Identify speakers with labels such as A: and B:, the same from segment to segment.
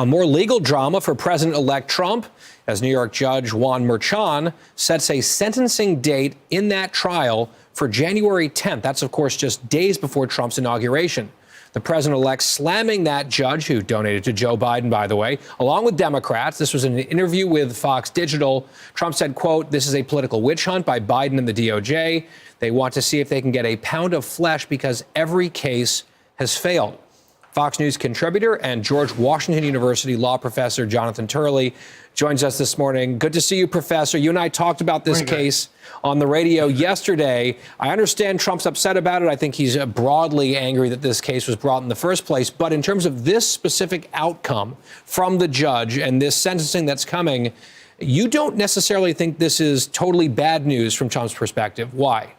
A: More legal drama for President-elect Trump as New York Judge Juan Merchan sets a sentencing date in that trial for January 10th. That's, of course, just days before Trump's inauguration. The president-elect slamming that judge, who donated to Joe Biden, by the way, along with Democrats. This was in an interview with Fox Digital. Trump said, quote, "This is a political witch hunt by Biden and the DOJ. They want to see if they can get a pound of flesh because every case has failed." Fox News contributor and George Washington University law professor Jonathan Turley joins us this morning. Good to see you, Professor. You and I talked about this case on the radio yesterday. I understand Trump's upset about it. I think he's broadly angry that this case was brought in the first place. But in terms of this specific outcome from the judge and this sentencing that's coming, you don't necessarily think this is totally bad news from Trump's perspective. Why?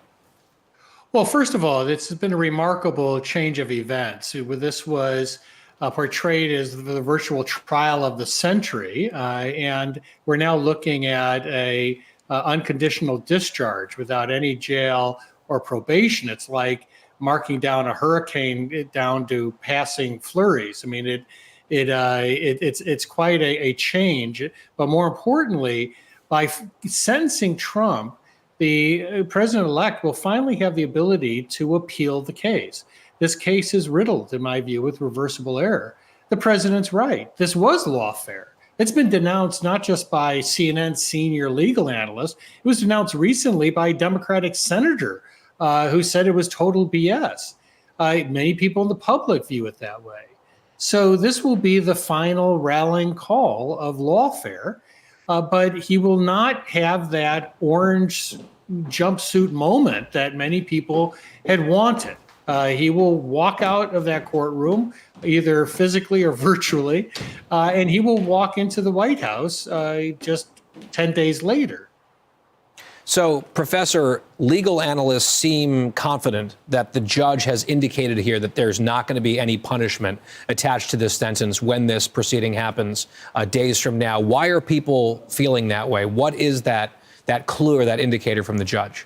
B: Well, first of all, it's been a remarkable change of events. This was portrayed as the virtual trial of the century, and we're now looking at a unconditional discharge without any jail or probation. It's like marking down a hurricane down to passing flurries. I mean, it's quite a change. But more importantly, by sentencing Trump, the president-elect will finally have the ability to appeal the case. This case is riddled, in my view, with reversible error. The president's right. This was lawfare. It's been denounced not just by CNN's senior legal analyst. It was denounced recently by a Democratic senator who said it was total BS. Many people in the public view it that way. So this will be the final rallying call of lawfare. But he will not have that orange jumpsuit moment that many people had wanted. He will walk out of that courtroom, either physically or virtually, and he will walk into the White House just 10 days later.
A: So, Professor, legal analysts seem confident that the judge has indicated here that there's not going to be any punishment attached to this sentence when this proceeding happens days from now. Why are people feeling that way? What is that clue or that indicator from the judge?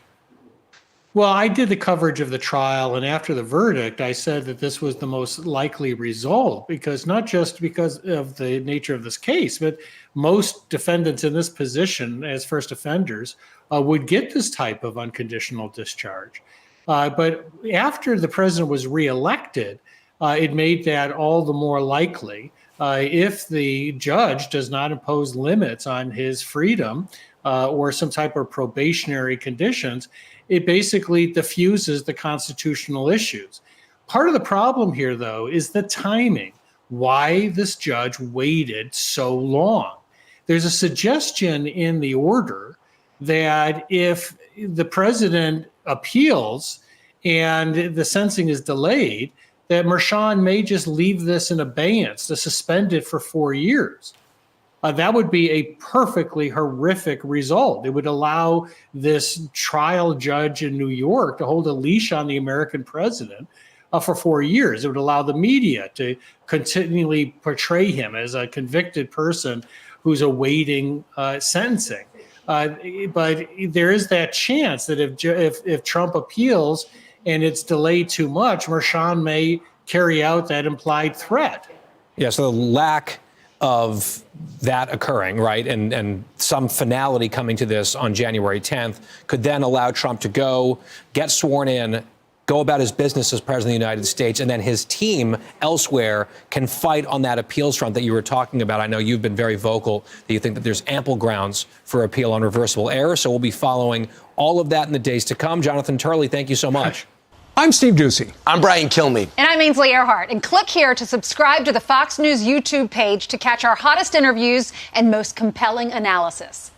B: Well, I did the coverage of the trial, and after the verdict, I said that this was the most likely result, because not just because of the nature of this case, but most defendants in this position as first offenders would get this type of unconditional discharge. But after the president was reelected, it made that all the more likely. If the judge does not impose limits on his freedom or some type of probationary conditions, it basically diffuses the constitutional issues. Part of the problem here, though, is the timing. Why this judge waited so long? There's a suggestion in the order that if the president appeals and the sentencing is delayed, that Merchan may just leave this in abeyance to suspend it for 4 years. That would be a perfectly horrific result. It would allow this trial judge in New York to hold a leash on the American president for 4 years. It would allow the media to continually portray him as a convicted person who's awaiting sentencing. But there is that chance that if Trump appeals and it's delayed too much, Merchan may carry out that implied threat.
A: Yeah, so the lack of that occurring, right, and some finality coming to this on January 10th could then allow Trump to go, get sworn in, go about his business as president of the United States, and then his team elsewhere can fight on that appeals front that you were talking about. I know you've been very vocal that you think that there's ample grounds for appeal on reversible error, so we'll be following all of that in the days to come. Jonathan Turley, thank you so much.
C: I'm Steve Doocy.
D: I'm Brian Kilmeade.
E: And I'm Ainsley Earhart. And click here to subscribe to the Fox News YouTube page to catch our hottest interviews and most compelling analysis.